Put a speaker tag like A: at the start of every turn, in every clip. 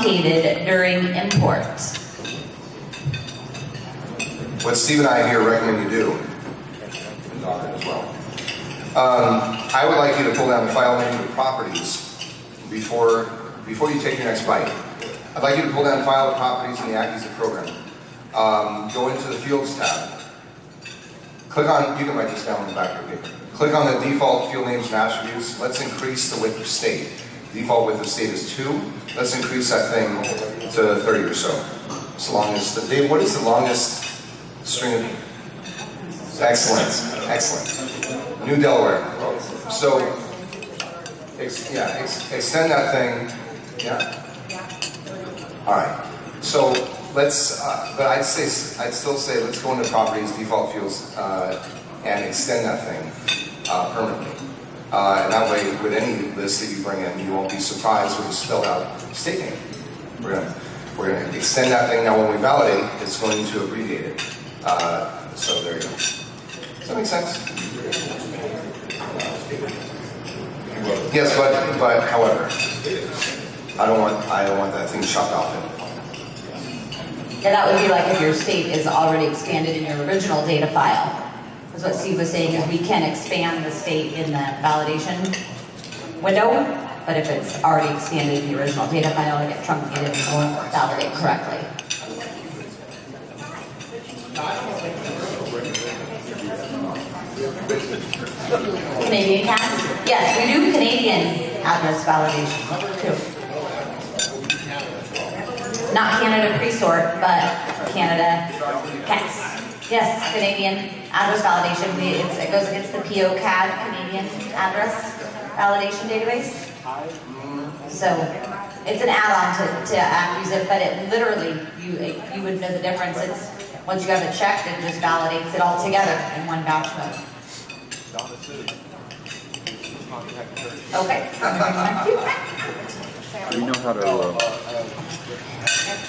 A: truncated during import.
B: What Steve and I here recommend you do, and Dr. as well, I would like you to pull down the file menu of properties before you take your next bite. I'd like you to pull down file properties in the AccuZIP program. Go into the Fields tab. Click on, you can write this down on the back of your paper. Click on the default field names and attributes. Let's increase the width of state. Default width of state is 2. Let's increase that thing to 30 or so. As long as Dave, what is the longest string of? Excellent, excellent. New Delaware. So, extend that thing. Yeah. All right. So let's. But I'd still say let's go into properties, default fields, and extend that thing permanently. And that way, with any list that you bring in, you won't be surprised with a spelled out state name. We're gonna extend that thing. Now, when we validate, it's going to abbreviate it. So there you go. Does that make sense? Yes, but however, I don't want that thing chopped off in.
A: Yeah, that would be like if your state is already expanded in your original data file. Because what Steve was saying is we can expand the state in the validation window, but if it's already expanded in the original data file, it gets truncated and won't validate correctly. Canadian CAS? Yes, we do Canadian address validation too. Not Canada pre-sort, but Canada CAS. Yes, Canadian address validation. It goes against the POCAD, Canadian address validation database. So it's an add-on to AccuZIP, but it literally, you would know the difference. It's once you have it checked, it just validates it all together in one batch mode. Okay. Thank you.
C: Do you know how to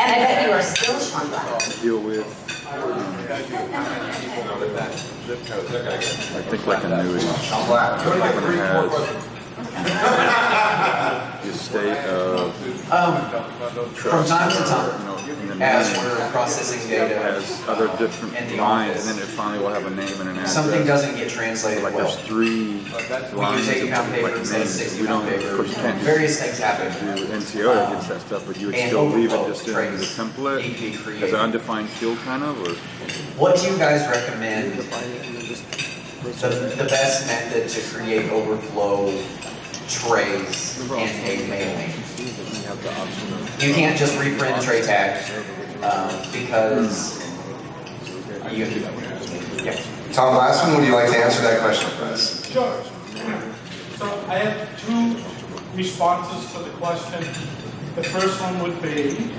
A: And I bet you are still Shonda.
C: deal with, I think like annuities? The state of
D: from time to time, as we're processing data,
C: has other different
D: in the
C: lines,
D: office,
C: and then it finally will have a name and an address.
D: something doesn't get translated
C: Like
D: well.
C: there's 3
D: We
C: lines
D: use 80 pound
C: of
D: paper
C: like
D: instead of
C: names.
D: 60
C: We don't,
D: pound
C: of
D: paper.
C: course, you can't
D: Various things happen.
C: do NCO that gets that stuff, but you would
D: And
C: still leave it
D: overflow
C: just in the
D: trays
C: template
D: need to be
C: as
D: created.
C: an undefined field, kind of, or
D: What do you guys recommend the best method to create overflow trays in a mailing? You can't just reprint a tray tag because you. Yeah.
B: Tom Glassman, would you like to answer that question for us?
E: Sure. So I have 2 responses to the question. The first one would be,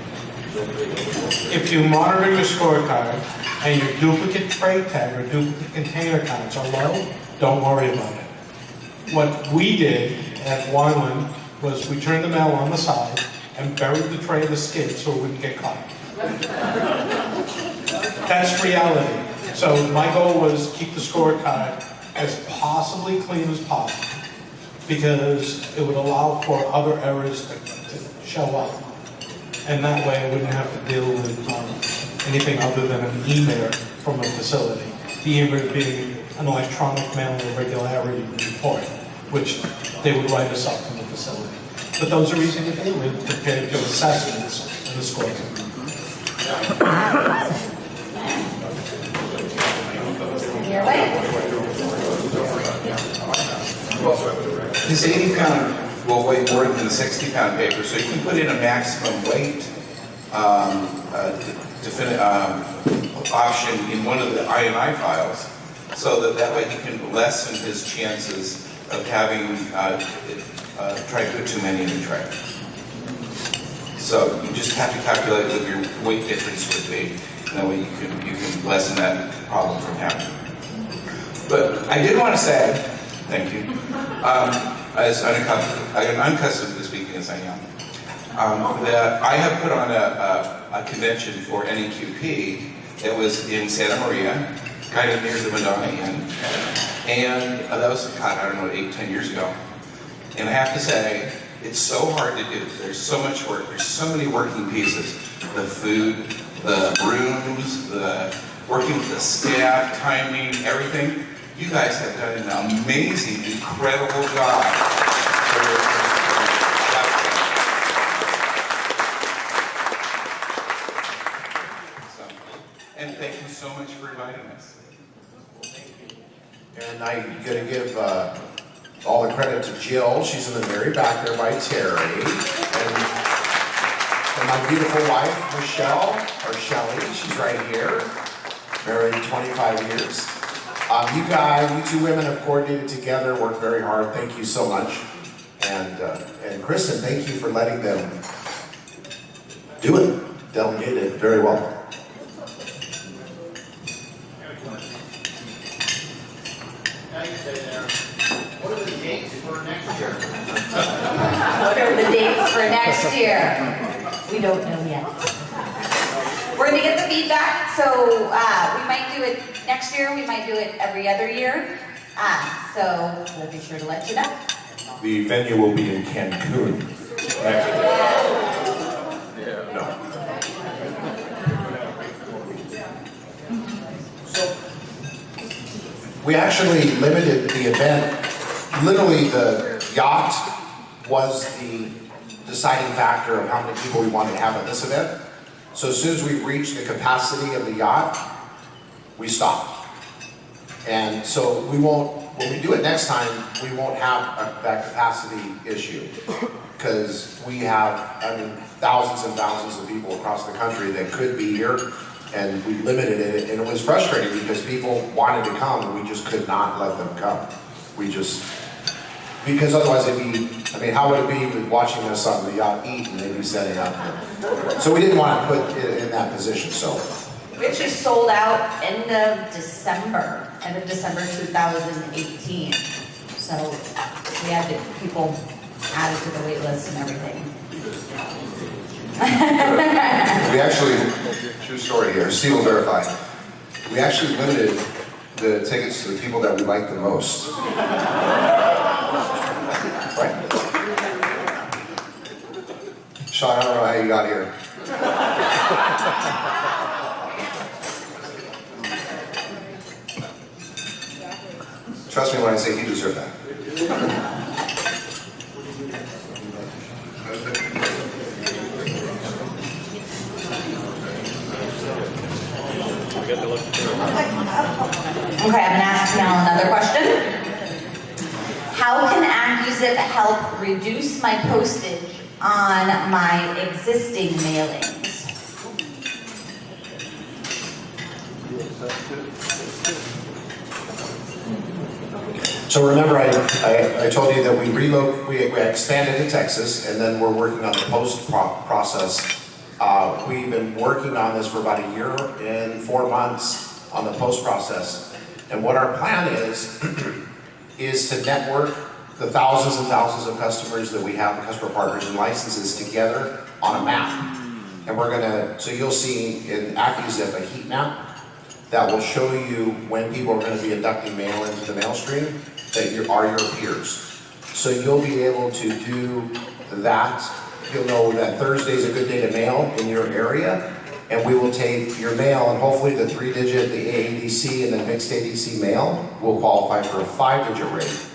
E: if you monitor your scorecard and your duplicate tray tag or duplicate container counts are low, don't worry about it. What we did at Wyland was we turned the mail on the side and buried the tray in the skid so it wouldn't get caught. That's reality. So my goal was keep the scorecard as possibly clean as possible because it would allow for other errors to show up. And that way I wouldn't have to deal with anything other than an email from a facility. The email being an electronic mail irregularity report, which they would write us up from the facility. But those are easy to deal with compared to assessments and the scorecard.
A: Your way.
F: This 80 pound will weigh more than the 60 pound paper, so you can put in a maximum weight option in one of the INI files, so that way he can lessen his chances of having try to put too many in the tray. So you just have to calculate what your weight difference would be, and that way you can lessen that problem from happening. But I did want to say, thank you, as unaccustomed to speaking as I am, that I have put on a convention for NEQP that was in Santa Maria, kind of near the Madonna Inn, and that was, God, I don't know, 8-10 years ago. And I have to say, It's so hard to do. There's so much work. There's so many working pieces. The food, the rooms, the working with the staff, timing, everything. You guys have done an amazing, incredible job. And thank you so much for inviting us.
G: And I'm going to give all the credit to Jill. She's in the very back there by Terry. And my beautiful wife, Michelle, or Shelly, she's right here. Married 25 years. You guys, you two women have coordinated together, worked very hard. Thank you so much. And Kristen, thank you for letting them do it. Delegate it very well.
A: What are the dates for next year? We don't know yet. We're going to get the feedback, so we might do it next year, we might do it every other year. So we'll be sure to let you know.
G: The venue will be in Cancun next year. No. We actually limited the event. Literally, the yacht was the deciding factor of how many people we wanted to have at this event. So as soon as we reached the capacity of the yacht, we stopped. And so we won't, when we do it next time, we won't have that capacity issue. Because we have, thousands and thousands of people across the country that could be here. And we limited it, and it was frustrating because people wanted to come, and we just could not let them come. Because otherwise it'd be, how would it be with watching us on the yacht eat and they'd be setting up? So we didn't want to put it in that position, so.
A: We actually sold out end of December 2018. So we had people added to the wait list and everything.
B: We actually, true story here, Steve will verify. We actually limited the tickets to the people that we like the most. Right? Sean, I don't know how you got here. Trust me when I say you deserve that.
A: Okay, I'm going to ask Mel another question. How can AccuZIP help reduce my postage on my existing mailings?
G: So remember, I told you that we expanded to Texas, and then we're working on the post process. We've been working on this for about a year and 4 months on the post process. And what our plan is to network the thousands and thousands of customers that we have, customer partners and licenses together on a map. And so you'll see in AccuZIP a heat map that will show you when people are going to be inducting mail into the mail stream that are your peers. So you'll be able to do that. You'll know that Thursday is a good day to mail in your area, and we will take your mail, and hopefully the 3-digit, the AADC, and the mixed ADC mail will qualify for a 5-digit rate.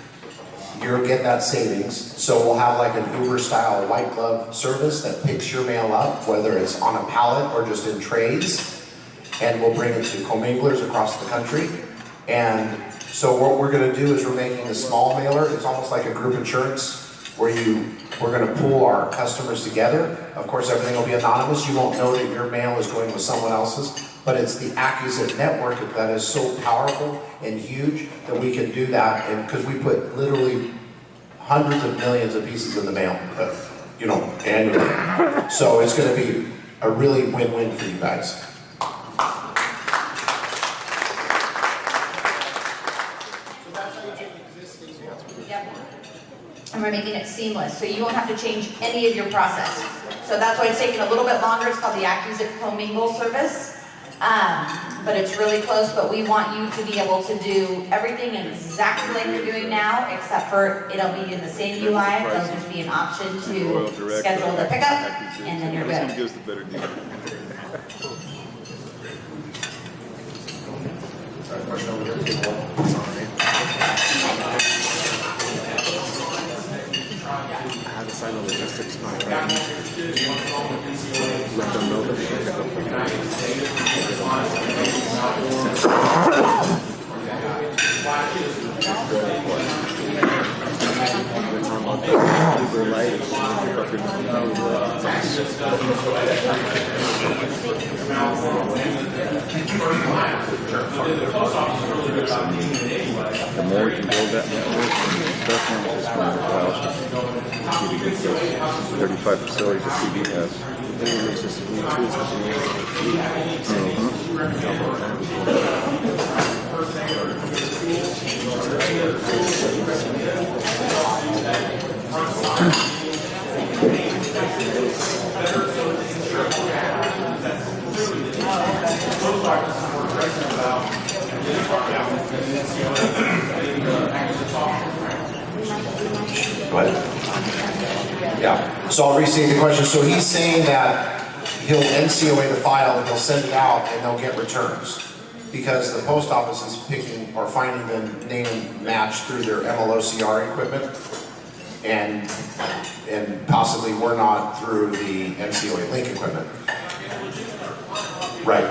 G: You'll get that savings. So we'll have like an Uber-style white glove service that picks your mail up, whether it's on a pallet or just in trays, and we'll bring it to comminglers across the country. And so what we're going to do is we're making a small mailer. It's almost like a group insurance where we're going to pool our customers together. Of course, everything will be anonymous. You won't know that your mail is going with someone else's, but it's the AccuZIP network that is so powerful and huge that we can do that. And because we put literally hundreds of millions of pieces in the mail, annually. So it's going to be a really win-win for you guys.
A: And we're making it seamless, so you won't have to change any of your process. So that's why it's taking a little bit longer. It's called the AccuZIP commingle service. But it's really close, but we want you to be able to do everything exactly like you're doing now, except for it'll be in the same UI, there'll just be an option
C: Oil
A: to
C: direct,
A: schedule the pickup,
C: AccuZIP.
A: and then you're
C: This one
A: good.
C: gives the better deal.
B: Question over here.
H: I had to sign a logistics contract. Let them know that they can pick up the Uber Light, pick up
C: The more you can build that network, definitely just going to allow you to get those 35 facilities that CD has.
H: the thing that makes us need tools
G: Go ahead. Yeah, so I'll restate the question. So he's saying that he'll NCOA the file, he'll send it out, and they'll get returns. Because the post office is picking or finding the name and match through their MLOCR equipment. And possibly we're not through the NCOA link equipment. Right.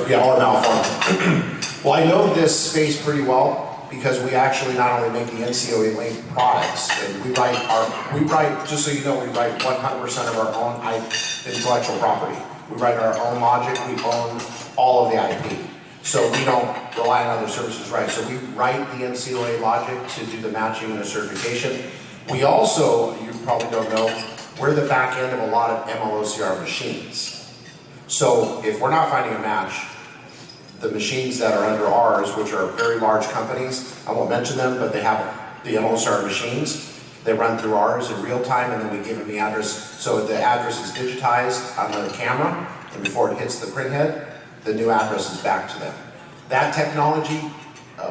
G: Yeah, or malformed. Well, I know this space pretty well because we actually not only make the NCOA link products, and we write, just so you know, we write 100% of our own intellectual property. We write our own logic, we own all of the IP. So we don't rely on other services, right? So we write the NCOA logic to do the matching and the certification. We also, you probably don't know, we're the back end of a lot of MLOCR machines. So if we're not finding a match, the machines that are under ours, which are very large companies, I won't mention them, but they have the MLOCR machines. They run through ours in real time, and then we give them the address. So the address is digitized on the camera, and before it hits the printhead, the new address is back to them. That technology,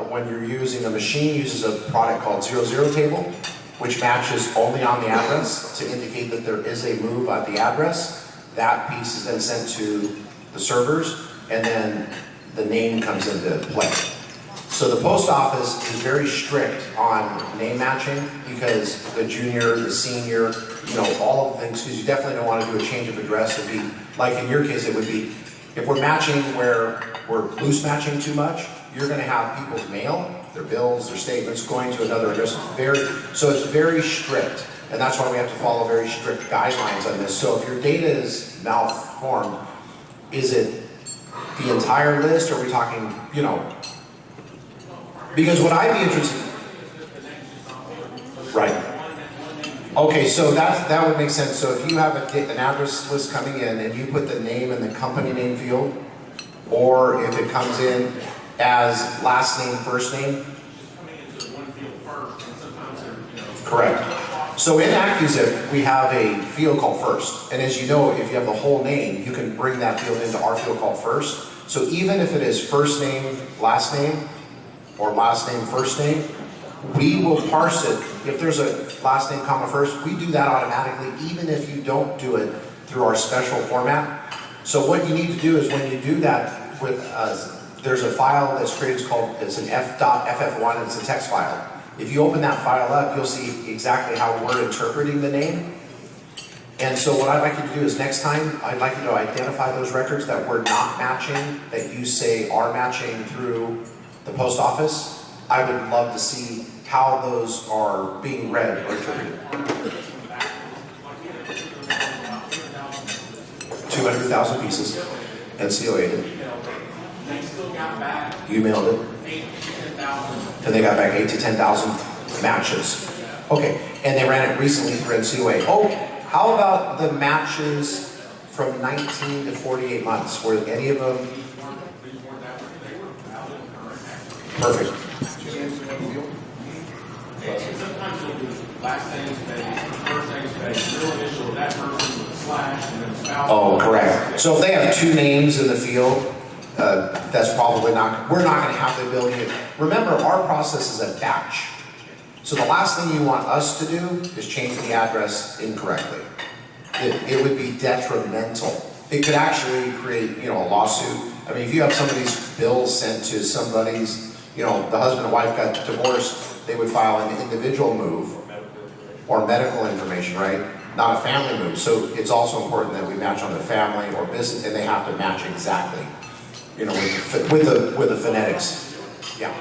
G: when you're using a machine, uses a product called 00 table, which matches only on the address to indicate that there is a move at the address. That piece is then sent to the servers, and then the name comes into play. So the post office is very strict on name matching because the junior, the senior, you know, all of the things, because you definitely don't want to do a change of address. It'd be, like in your case, it would be, if we're matching where we're loose matching too much, you're going to have people's mail, their bills, their statements going to another address. So it's very strict, and that's why we have to follow very strict guidelines on this. So if your data is malformed, is it the entire list, or are we talking, you know? Because what I'd be interested, right? Okay, so that would make sense. So if you have an address list coming in and you put the name in the company name field, or if it comes in as last name, first name, correct. So in AccuZIP, we have a field called first. And as you know, if you have the whole name, you can bring that field into our field called first. So even if it is first name, or last name, first name, we will parse it. If there's a last name, comma, first, we do that automatically, even if you don't do it through our special format. So what you need to do is when you do that with there's a file that's created called, it's an f.ff1, it's a text file. If you open that file up, you'll see exactly how we're interpreting the name. And so what I'd like you to do is next time, I'd like you to identify those records that we're not matching, that you say are matching through the post office. I would love to see how those are being read or interpreted. 200,000 pieces, NCOA'd it. You mailed it. And they got back 8 to 10,000 matches. Okay, and they ran it recently through NCOA. Oh, how about the matches from 19 to 48 months? Were any of them? Perfect.
I: Sometimes you'll do last name's baby, first name's baby, real initial of that person with flashed and then spout.
G: Oh, correct. So if they have two names in the field, that's probably not, we're not gonna have the ability to, remember, our process is a batch. So the last thing you want us to do is change the address incorrectly. It would be detrimental. It could actually create, a lawsuit. I mean, if you have somebody's bill sent to somebody's, the husband and wife got divorced, they would file an individual move or medical information, right? Not a family move. So it's also important that we match on the family or business, and they have to match exactly, with the phonetics. Yeah.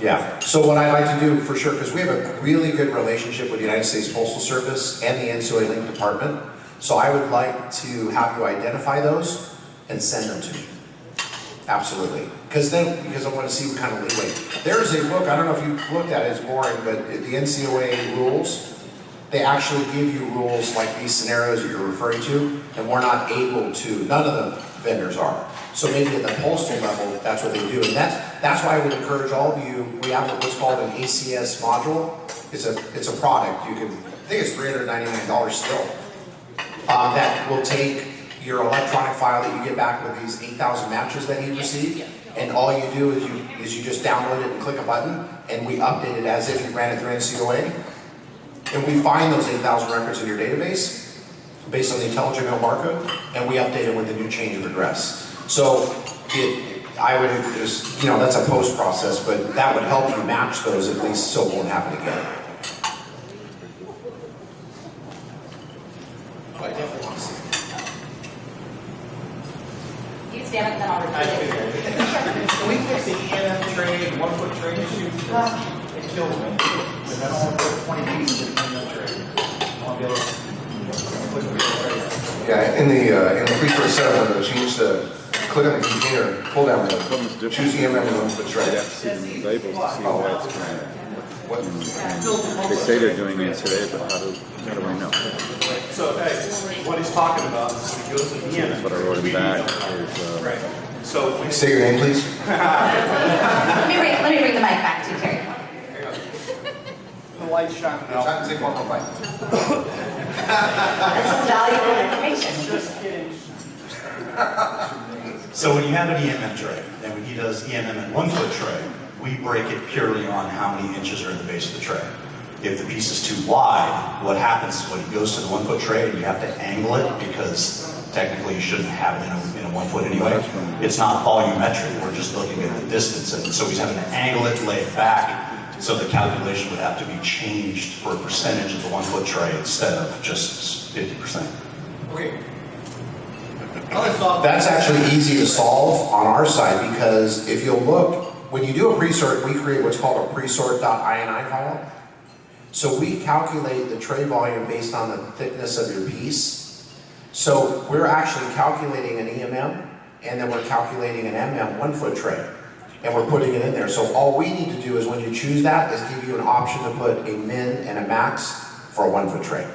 G: Yeah. So what I'd like to do for sure, because we have a really good relationship with the United States Postal Service and the NCOA Link Department. So I would like to have you identify those and send them to me. Absolutely. Because I want to see what kind of leeway. There's a book, I don't know if you've looked at it, it's boring, but the NCOA rules, they actually give you rules like these scenarios that you're referring to, and we're not able to, none of the vendors are. So maybe at the postal level, that's what they do. And that's why I would encourage all of you, we have what's called an ACS module. It's a product. I think it's $399 still. That will take your electronic file that you get back with these 8,000 matches that you received, and all you do is you just download it and click a button, and we update it as if you ran it through NCOA. And we find those 8,000 records in your database based on the intelligent mail barcode, and we update it with the new change of address. So I would just, that's a post process, but that would help you match those at least so it won't happen again.
B: I definitely want to see.
A: You can stand up, then I'll repeat it.
I: Can we fix the ENM tray, 1 foot tray issue? It kills me. Because I don't want to put 20 pieces in that tray. I want to be able to put it.
B: Yeah, in the pre-store setup, change the, click on the container, pull down the, choose EMM and then put
C: I'd
B: tray.
C: have to see the labels to see why it's coming.
B: What?
C: They say they're doing it today, but how do I know?
I: So, hey, what he's talking about is when he goes to the ENM.
C: That's what I wrote him back.
I: Right. So, when
B: Say your name, please.
A: Let me bring the mic back to you, Terry.
I: the light shining out.
B: Time to take one more bite.
A: This is valuable information.
I: Just kidding.
J: So when you have an EMM tray, and when he does EMM in 1 foot tray, we break it purely on how many inches are in the base of the tray. If the piece is too wide, what happens is when he goes to the 1 foot tray, you have to angle it because technically you shouldn't have it in a 1 foot anyway. It's not volumetric, we're just looking at the distance. And so he's having to angle it, lay it back, so the calculation would have to be changed for a percentage of the 1 foot tray instead of just 50%.
I: Okay.
G: That's actually easy to solve on our side, because if you'll look, when you do a pre-sort, we create what's called a pre-sort.ini file. So we calculate the tray volume based on the thickness of your piece. So we're actually calculating an EMM, and then we're calculating an MM 1 foot tray, and we're putting it in there. So all we need to do is when you choose that is give you an option to put a min and a max for a 1 foot tray.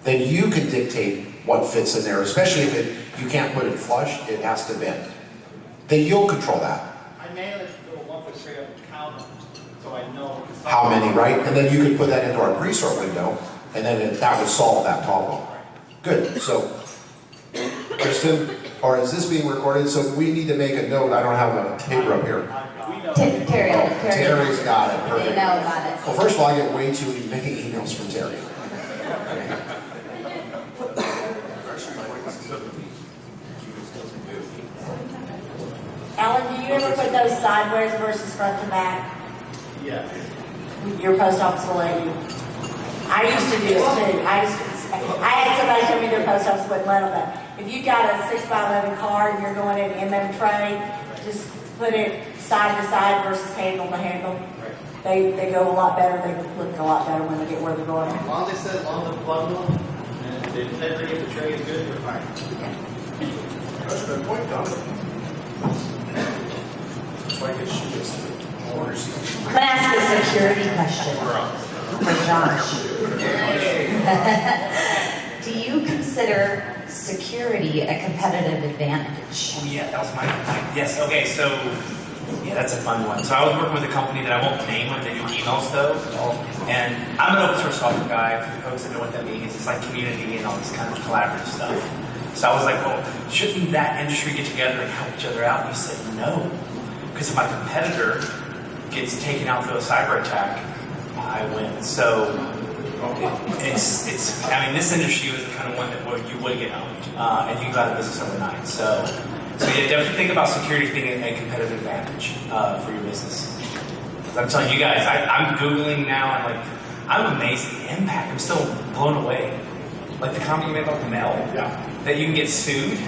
G: Then you can dictate what fits in there, especially if you can't put it flush, it has to bend. Then you'll control that.
I: I managed to do a 1 foot tray up to count, so I know.
G: How many, right? And then you could put that into our pre-sort window, and then that would solve that problem. Good, so, Kristen, or is this being recorded? So we need to make a note, I don't have a paper up here.
A: Terry.
G: Terry's got it,
A: They
G: perfect.
A: know about it.
G: Well, first of all, I get way too many emails from Terry.
K: Alan, do you ever put those sideways versus front to back?
I: Yeah.
K: Your post office will let you. I used to do this too. I had somebody tell me their post office wouldn't let them, but if you got a 6x11 card and you're going in MM tray, just put it side to side versus handle to handle. They go a lot better. They look a lot better when they get where they're going.
I: As long as it says on the bundle, and the integrity of the tray is good, you're fine.
B: That's a good point, Don. That's why I get shoes.
A: I'm going to ask a security question for Josh. Do you consider security a competitive advantage?
L: Oh yeah, that was my yes. Okay, so Yeah, that's a fun one. So I was working with a company that I won't name when they do emails though. And I'm an open source software guy. For the folks that know what that means, it's like community and all this kind of collaborative stuff. So I was like, well, shouldn't that industry get together and help each other out? And he said, no. Because if my competitor gets taken out through a cyber attack, I win. So it's I mean, this industry was the kind of one that where you would get owned. And you can go out of business overnight. So yeah, definitely think about security as being a competitive advantage for your business. I'm telling you guys, I'm Googling now, and I'm amazed at the impact. I'm still blown away. Like the comment you made about the mail, that you can get sued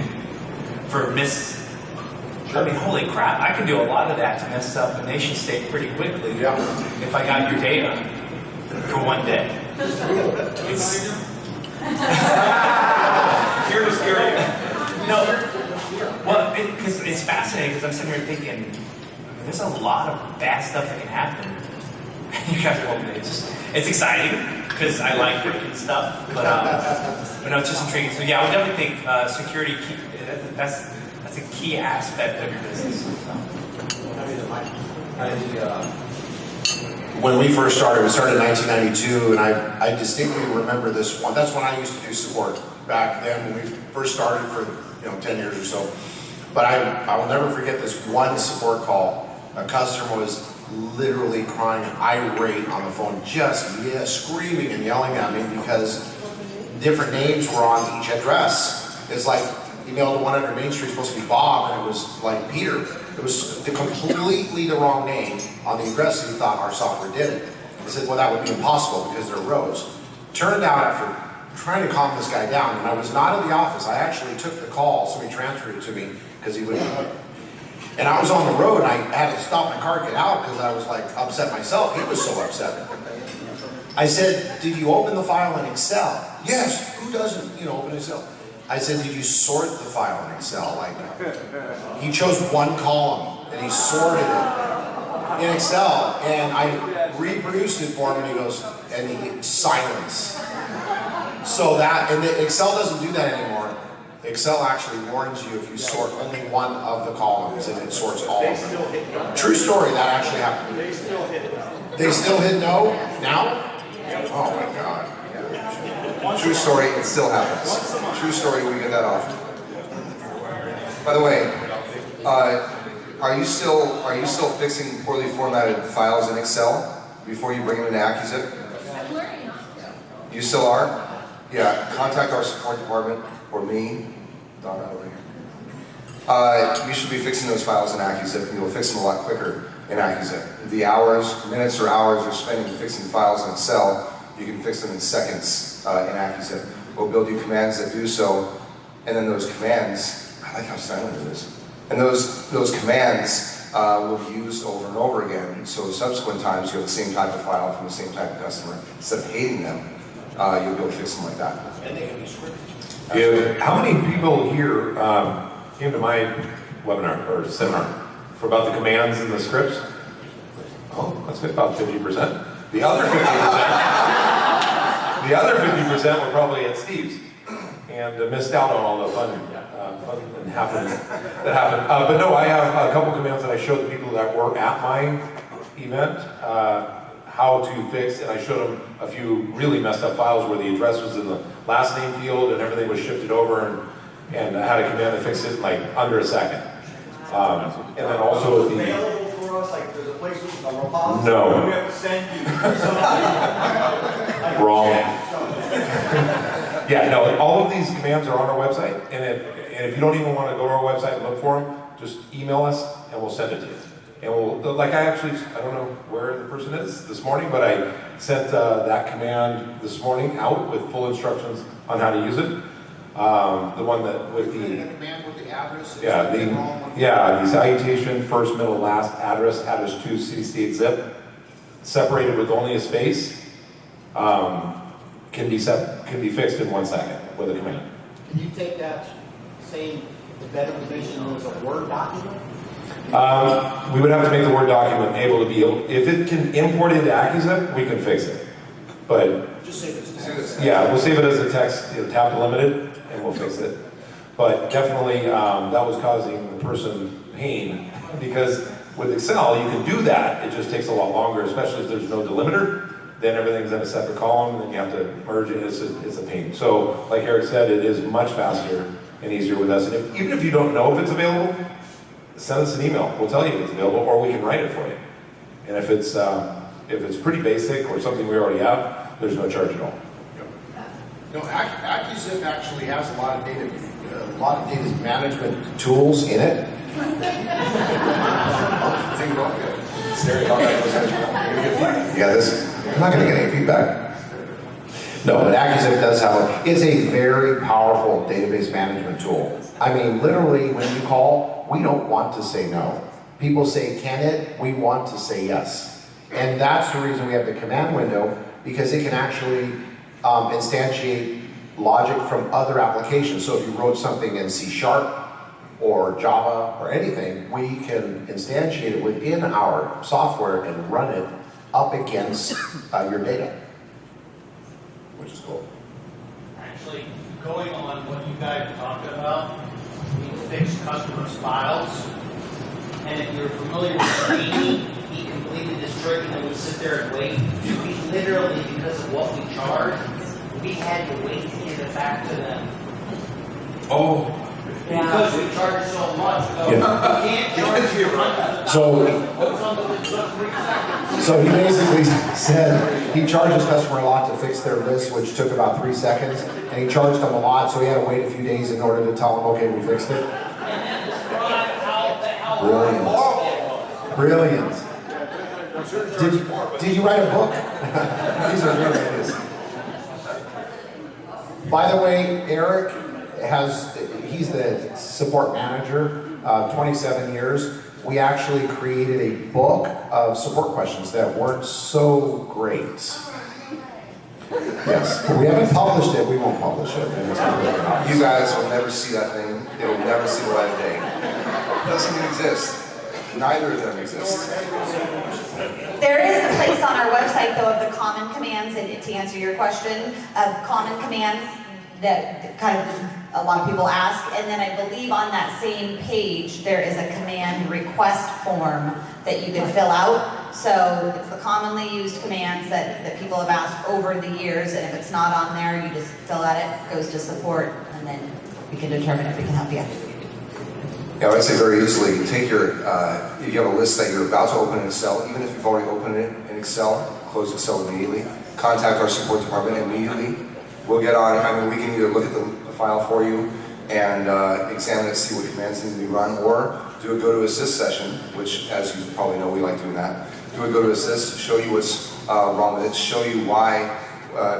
L: for I mean, holy crap, I could do a lot of that to mess up a nation state pretty quickly if I got your data for one day. It's...
I: Here to scare you.
L: No. Well, because it's fascinating, because I'm sitting here thinking, I mean, there's a lot of bad stuff that can happen. You guys are it's exciting, because I like breaking stuff, but no, it's just intriguing. So yeah, I would definitely think security, that's a key aspect of your business.
G: When we first started, we started in 1992, and I distinctly remember this one. That's when I used to do support back then when we first started for 10 years or so. But I will never forget this one support call. A customer was literally crying and irate on the phone, just screaming and yelling at me because different names were on each address. It's like email to 100 Main Street supposed to be Bob, and it was like Peter. It was completely the wrong name on the address, and he thought our software did it. I said, well, that would be impossible because they're rows. Turned out after trying to calm this guy down, and I was not in the office, I actually took the call, somebody transferred it to me because he wouldn't do it. And I was on the road, and I had to stop my car, get out, because I was like upset myself. He was so upset. I said, did you open the file in Excel? Yes, who doesn't, open Excel? I said, did you sort the file in Excel? He chose one column, and he sorted it in Excel, and I reproduced it for him, and he goes, and he silence. So and Excel doesn't do that anymore. Excel actually warns you if you sort only one of the columns, and it sorts all of them. True story, that actually happened.
I: They still hit it.
G: They still hit no? Now? Oh my God.
B: True story, it still happens. True story, we get that often. By the way, are you still fixing poorly formatted files in Excel before you bring them into AccuZIP? You still are? Yeah, contact our support department or me, Donna over here. You should be fixing those files in AccuZIP, and you'll fix them a lot quicker in AccuZIP. The minutes or hours you're spending fixing files in Excel, you can fix them in seconds in AccuZIP. We'll build you commands that do so, and then those commands, I like how silent it is, and those commands will be used over and over again, so subsequent times you have the same type of file from the same type of customer. Instead of hating them, you'll be able to fix them like that.
G: And they can be scripted.
M: Yeah, how many people here came to my webinar or seminar for about the commands and the scripts? Oh, that's good, about 50%. The other 50% were probably at Steve's and missed out on all the fun that happened. But no, I have a couple commands that I showed the people that were at my event how to fix, and I showed them a few really messed up files where the address was in the last name field and everything was shifted over, and I had a command that fixed it in like under a second. And then also the...
I: Available for us, like there's a place, a repository.
M: No.
I: We have to send you.
M: Wrong. Yeah, no, all of these commands are on our website, and if you don't even want to go to our website and look for them, just email us and we'll send it to you. And I don't know where the person is this morning, but I sent that command this morning out with full instructions on how to use it. The one that with the
G: command with the address.
M: the salutation, first, middle, last, address to city, state, zip, separated with only a space, can be fixed in 1 second with a command.
I: Can you take that same embedded information as a Word document?
M: We would have to make the Word document able to be if it can import into AccuZIP, we can fix it. But
G: Just save it as text.
M: yeah, we'll save it as a text, tab delimited, and we'll fix it. But definitely, that was causing the person pain because With Excel, you can do that, it just takes a lot longer, especially if there's no delimiter, then everything's in a separate column, and then you have to merge it, it's a pain. So, like Eric said, it is much faster and easier with us, and even if you don't know if it's available, send us an email, we'll tell you if it's available, or we can write it for you. And if it's pretty basic, or something we already have, there's no charge at all.
G: No, AccuZIP actually has a lot of data management tools in it. Yeah, I'm not going to get any feedback. No, but AccuZIP does have it's a very powerful database management tool. I mean, literally, when you call, we don't want to say no. People say, can it? We want to say yes. And that's the reason we have the command window, because it can actually instantiate logic from other applications. So if you wrote something in C# or Java or anything, we can instantiate it within our software and run it up against your data, which is cool.
I: Actually, going on what you guys talked about, we fixed customers' files. And if you're familiar with Greeny, he completed this trick and then would sit there and wait. We literally, because of what we charge, we had to wait to give it back to them.
F: Oh.
I: Because we charge so much. So you can't charge your run.
G: So he basically said he charges customer a lot to fix their list, which took about 3 seconds, and he charged them a lot, so he had to wait a few days in order to tell them, okay, we fixed it. Brilliant. Did you write a book? These are really ideas. By the way, Eric he's the support manager, 27 years. We actually created a book of support questions that weren't so great. Yes, but we haven't published it, we won't publish it.
B: You guys will never see that thing. It will never see the light of day. It doesn't even exist. Neither of them exist.
A: There is a place on our website, though, of the common commands, and to answer your question, of common commands that kind of a lot of people ask, and then I believe on that same page there is a command request form that you can fill out. So it's the commonly used commands that people have asked over the years, and if it's not on there, you just fill out it, goes to support, and then we can determine if we can help you.
B: Yeah, I would say very easily, take your, if you have a list that you're about to open in Excel, even if you've already opened it in Excel, close Excel immediately, contact our support department immediately. We'll get on, I mean, we can either look at the file for you and examine it, see what commands need to be run, or do a go to assist session, which, as you probably know, we like doing that. Do a go to assist, show you what's wrong with it, show you why,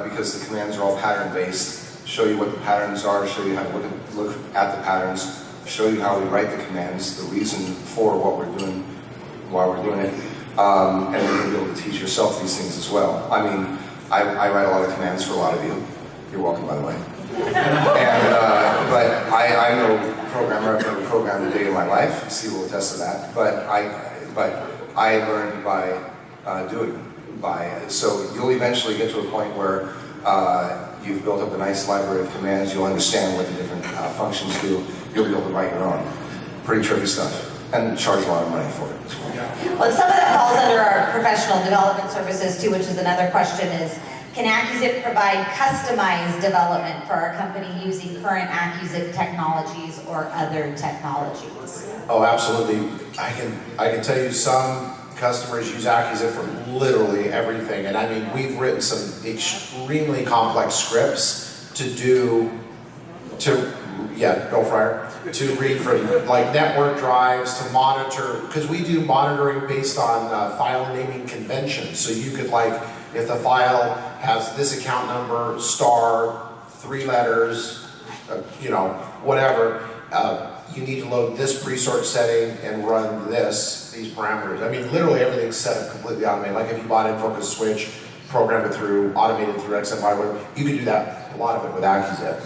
B: because the commands are all pattern based, show you what the patterns are, show you how to look at the patterns, show you how we write the commands, the reason for what we're doing, why we're doing it, and then you'll be able to teach yourself these things as well. I mean, I write a lot of commands for a lot of you. You're welcome, by the way. And, but I'm no programmer. I've never programmed a day in my life. Steve will attest to that. But I learned by doing. So you'll eventually get to a point where you've built up a nice library of commands. You'll understand what the different functions do. You'll be able to write your own. Pretty tricky stuff. And charge a lot of money for it as well.
A: Well, some of that falls under our professional development services too, which is another question is, can AccuZIP provide customized development for our company using current AccuZIP technologies or other technologies?
G: Oh, absolutely. I can tell you some customers use AccuZIP for literally everything. And I mean, we've written some extremely complex scripts to read from like network drives to monitor, because we do monitoring based on file naming conventions. So you could, like, if the file has this account number, star, 3 letters, whatever, you need to load this pre-sort setting and run these parameters. I mean, literally everything's set up completely automated. Like if you bought InFocus Switch, programmed it through, automated through XMY, whatever, you can do that, a lot of it with AccuZIP.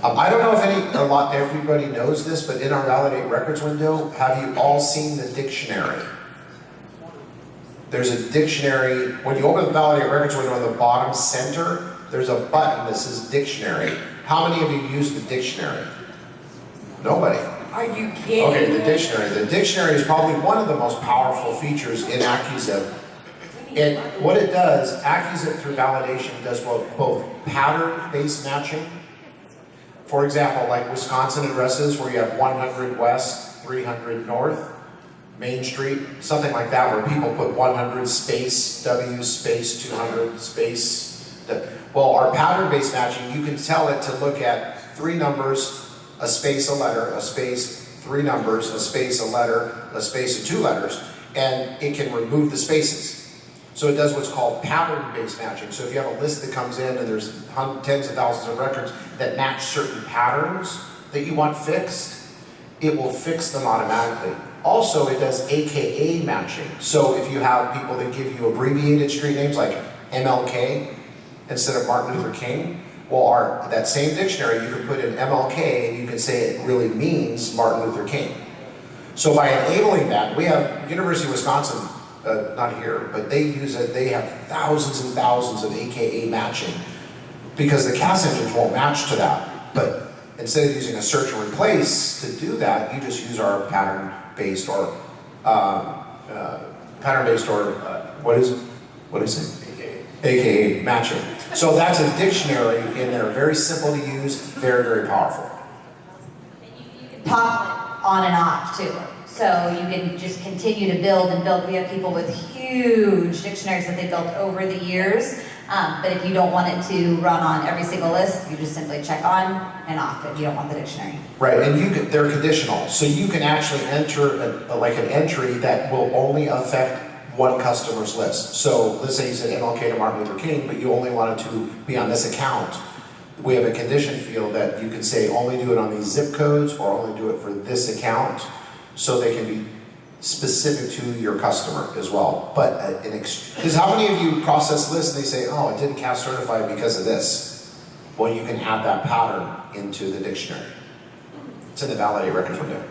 G: I don't know if everybody knows this, but in our Validate Records window, have you all seen the dictionary? There's a dictionary. When you open the Validate Records window in the bottom center, there's a button that says Dictionary. How many of you use the dictionary? Nobody.
K: Are you kidding?
G: Okay, the
K: me?
G: dictionary. The dictionary is probably one of the most powerful features in AccuZIP. And what it does, AccuZIP through validation does both pattern-based matching. For example, like Wisconsin addresses where you have 100 west, 300 north, Main Street, something like that, where people put 100 space W space 200 space. Well, our pattern-based matching, you can tell it to look at 3 numbers, a space, a letter, a space, 3 numbers, a space, a letter, a space, and 2 letters, and it can remove the spaces. So it does what's called pattern-based matching. So if you have a list that comes in and there's tens of thousands of records that match certain patterns that you want fixed, it will fix them automatically. Also, it does AKA matching. So if you have people that give you abbreviated street names like MLK instead of Martin Luther King, well, that same dictionary, you can put in MLK and you can say it really means Martin Luther King. So by enabling that, we have University of Wisconsin, not here, but they use it, they have thousands and thousands of AKA matching because the CAS engines won't match to that. But instead of using a search and replace to do that, you just use our pattern-based or, what is it? AKA matching. So that's a dictionary in there, very simple to use, very, very powerful.
A: Pop on and off too. So you can just continue to build and build. We have people with huge dictionaries that they built over the years. But if you don't want it to run on every single list, you just simply check on and off if you don't want the dictionary.
G: Right, and they're conditional. So you can actually enter like an entry that will only affect one customer's list. So let's say you said MLK to Martin Luther King, but you only wanted to be on this account. We have a condition field that you can say only do it on these zip codes or only do it for this account, so they can be specific to your customer as well. But because how many of you process lists and they say, oh, it didn't CAS certify because of this? Well, you can add that pattern into the dictionary. It's in the validate records window.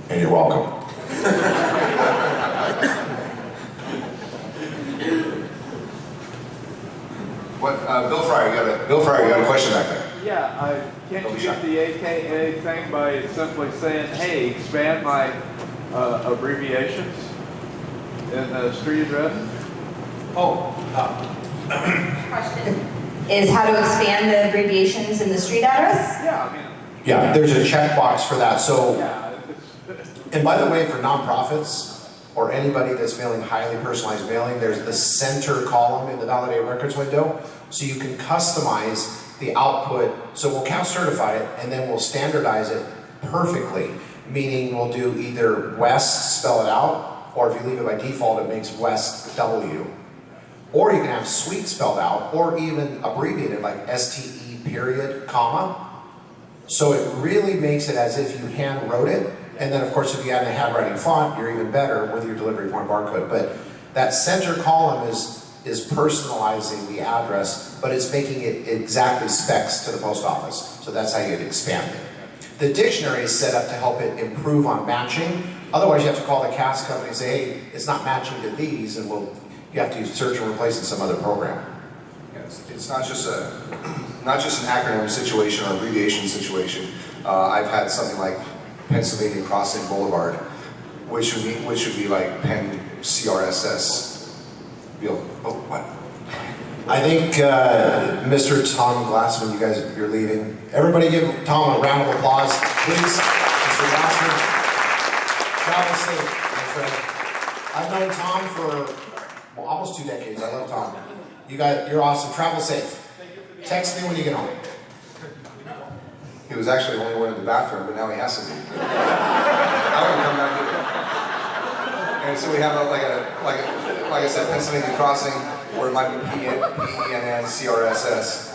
G: And you're welcome.
B: What, Bill Fryer, you got a question back there.
N: Yeah, can't you get the AKA thing by simply saying, hey, expand my abbreviations in the street address?
A: Question is how to expand the abbreviations in the street address?
N: Yeah, I mean.
G: Yeah, there's a checkbox for that. So,
N: Yeah,
G: and by the way, for nonprofits or anybody that's mailing highly personalized mailing, there's the center column in the validate records window, so you can customize the output. So we'll CAS certify it, and then we'll standardize it perfectly, meaning we'll do either West, spell it out, or if you leave it by default, it makes West W. Or you can have Suite spelled out, or even abbreviated like STE period, comma. So it really makes it as if you hand wrote it, and then of course if you add the handwriting font, you're even better with your delivery point barcode. But that center column is personalizing the address, but it's making it exactly specs to the post office. So that's how you'd expand it. The dictionary is set up to help it improve on matching. Otherwise, you have to call the CAS company and say, hey, it's not matching to these, and you have to search and replace in some other program.
B: Yeah, it's not just an acronym situation or abbreviation situation. I've had something like Pennsylvania Crossing Boulevard, which would be like Penn CRSS. Oh, what?
G: I think Mr. Tom Glassman, you're leaving. Everybody give Tom a round of applause, please. Mr. Glassman, travel safe, my friend. I've known Tom for almost 2 decades. I love Tom. You're awesome. Travel safe. Text me when you get home.
B: He was actually the only one in the bathroom, but now he has to be. I want to come back here. And so we have like I said, Pennsylvania Crossing, or it might be PENN CRSS.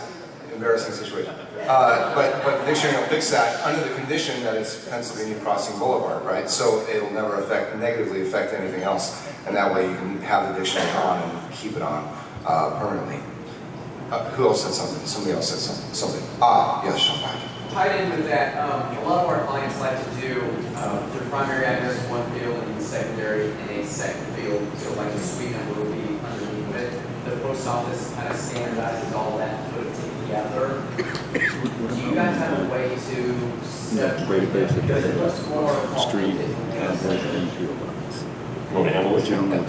B: Embarrassing situation. But the dictionary will fix that under the condition that it's Pennsylvania Crossing Boulevard, right? So it'll never negatively affect anything else, and that way you can have the dictionary on and keep it on permanently. Who else said something? Somebody else said something. Yes, Sean Pack.
D: Tied in with that, a lot of our clients like to do their primary address in one field and secondary in a second field, so like a suite number will be underneath it. The post office kind of standardizes all that and put it together. Do you guys have a way to
C: database that does street address and PO box.
M: Want to handle it, Jim?
C: General.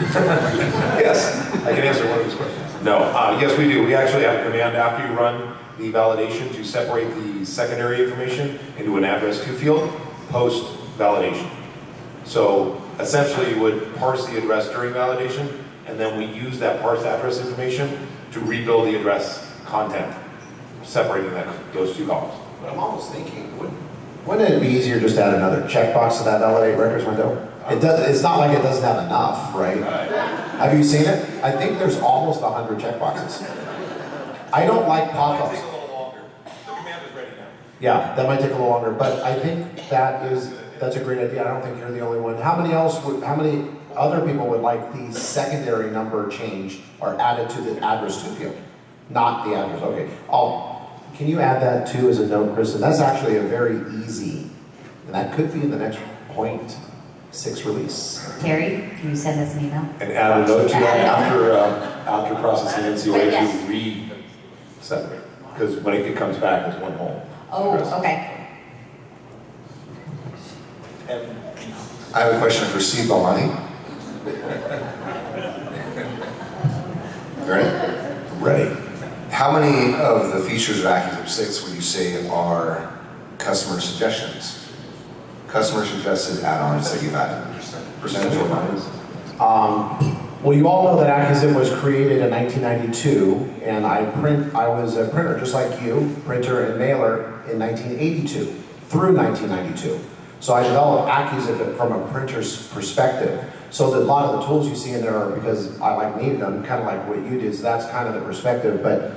M: Yes, I can answer one of these questions. No, yes, we do. We actually have a command after you run the validation to separate the secondary information into an address to field post validation. So essentially you would parse the address during validation, and then we use that parsed address information to rebuild the address content, separating those two columns.
G: But I'm almost thinking, wouldn't it be easier just to add another checkbox to that validate records window? It does. It's not like it doesn't have enough, right? Have you seen it? I think there's almost 100 checkboxes. I don't like pop-ups.
M: A little longer. The command is ready now.
G: Yeah, that might take a little longer, but I think that's a great idea. I don't think you're the only one. How many other people would like the secondary number change or added to the address to field? Not the address, okay. Can you add that too as a note, Kristen? That's actually a very easy, and that could be in the next 0.6 release.
A: Terry, can you send us an email?
M: And add a note to that after processing NCOA to re-separate, because when it comes back as one whole.
A: Oh,
M: address.
A: okay.
B: I have a question for Steve Belmonte. Ready?
G: Ready.
B: How many of the features of AccuZIP 6 would you say are customer suggestions? Customer suggested add-ons that you've added? Percentage or lines?
G: Well, you all know that AccuZIP was created in 1992, and I was a printer just like you, printer and mailer in 1982 through 1992. So I developed AccuZIP from a printer's perspective. So that a lot of the tools you see in there are because I needed them, kind of like what you did. So that's kind of the perspective. But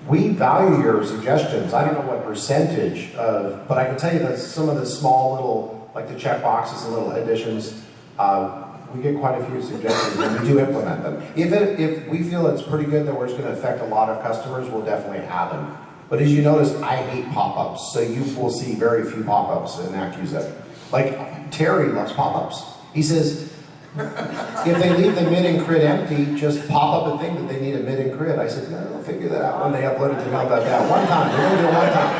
G: we value your suggestions. I don't know what percentage of, but I can tell you that some of the small little, like the check boxes and little additions, we get quite a few suggestions and we do implement them. If we feel it's pretty good that we're just going to affect a lot of customers, we'll definitely have them. But as you notice, I hate pop-ups, so you will see very few pop-ups in AccuZIP. Like Terry loves pop-ups. He says, if they leave the mid and crit empty, just pop up a thing that they need a mid and crit. I said, no, they'll figure that out when they upload it to mail.net. One time, they're going to do it one time.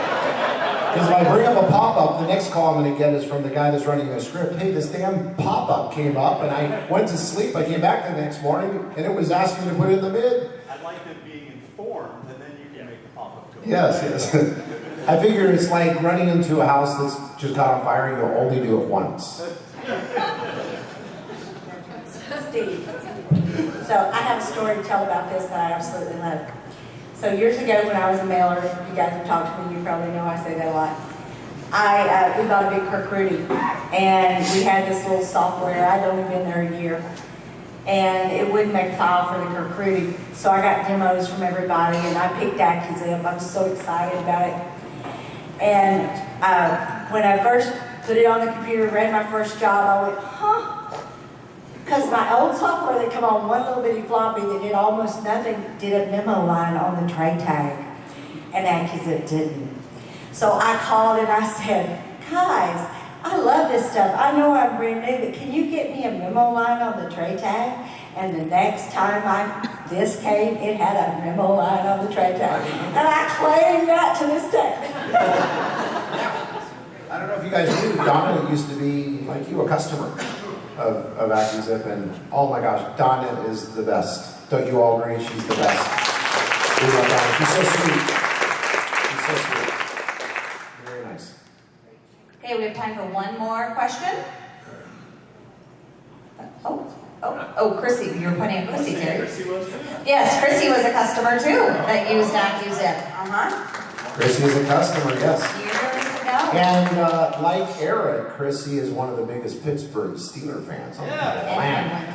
G: Because if I bring up a pop-up, the next call I'm going to get is from the guy that's running the script. Hey, this damn pop-up came up, and I went to sleep. I came back the next morning, and it was asking me to put it in the mid.
J: I'd like them being informed, and then you can make the pop-up go.
G: Yes. I figure it's like running into a house that's just got on fire, and you'll only do it once.
K: Steve. So I have a story to tell about this that I absolutely love. So years ago when I was a mailer, if you guys have talked to me, you probably know I say that a lot. We bought a big Kirk Rudy, and we had this little software. I'd only been there a year, and it wouldn't make a file for the Kirk Rudy. So I got demos from everybody, and I picked AccuZIP. I was so excited about it. And when I first put it on the computer, ran my first job, I went, huh? Because my old software that come on one little bitty floppy that did almost nothing, did a memo line on the tray tag, and AccuZIP didn't. So I called and I said, guys, I love this stuff. I know I'm brand new, but can you get me a memo line on the tray tag? And the next time this came, it had a memo line on the tray tag. And I claim that to this day.
G: I don't know if you guys knew, Donna used to be, like you, a customer of AccuZIP, and oh my gosh, Donna is the best. Don't you all agree? She's the best. We love Donna. She's so sweet. She's so sweet. Very nice.
A: Okay, we have time for one more question. Oh, Chrissy, you were pointing at Chrissy, Terry. Yes, Chrissy was a customer too that used AccuZIP.
G: Chrissy is a customer, yes.
A: Years ago.
G: And like Eric, Chrissy is one of the biggest Pittsburgh Steelers fans on the planet.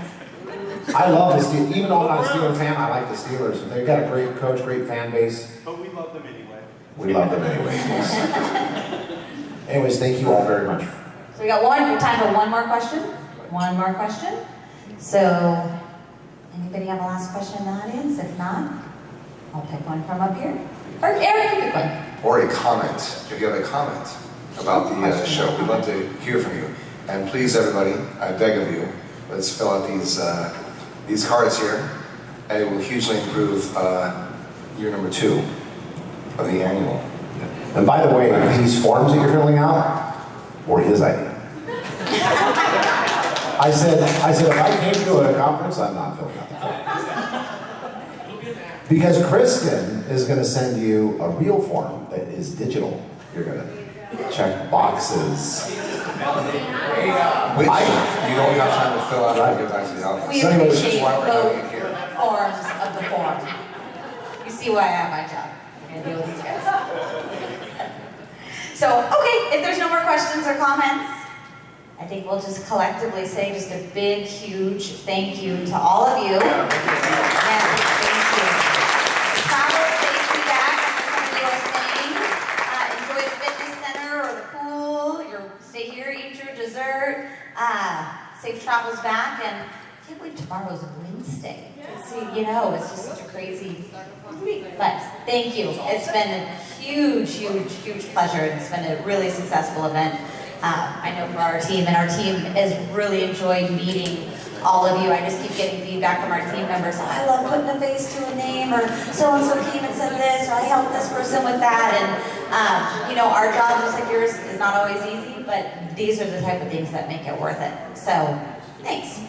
G: I love the Steelers. Even though I'm not a Steelers fan, I like the Steelers. They've got a great coach, great fan base.
J: But we love them anyway.
G: We love them anyway. Anyways, thank you all very much.
A: So we got time for one more question. One more question. So, anybody have a last question in the audience? If not, I'll pick one from up here. Or Eric, you pick one.
B: Or a comment, if you have a comment about the show, we'd love to hear from you. And please, everybody, I beg of you, let's fill out these cards here, and it will hugely improve year number 2 of the annual.
G: And by the way, these forms that you're filling out were his idea. I said, if I came to a conference, I'm not filling out the form. Because Kristen is going to send you a real form that is digital. You're going to check boxes.
B: Which you don't have time to fill out and get back to the office.
A: We
B: So anyway, this is
A: appreciate
B: why we're having
A: both
B: it here.
A: forms of the form. You see why I have my job. I'm gonna deal with these guys. So, okay, if there's no more questions or comments, I think we'll just collectively say just a big, huge thank you to all of you. And thank you. Travel safely back, as some of you are saying. Enjoy the fitness center or the pool. Stay here, eat your dessert. Safe travels back, and I can't believe tomorrow's Wednesday. It's just such a crazy week. But thank you. It's been a huge, huge, huge pleasure. It's been a really successful event. I know for our team, and our team has really enjoyed meeting all of you. I just keep getting feedback from our team members. I love putting a face to a name, or so-and-so came and said this, or I helped this person with that. And, our job, just like yours, is not always easy, but these are the type of things that make it worth it. So, thanks.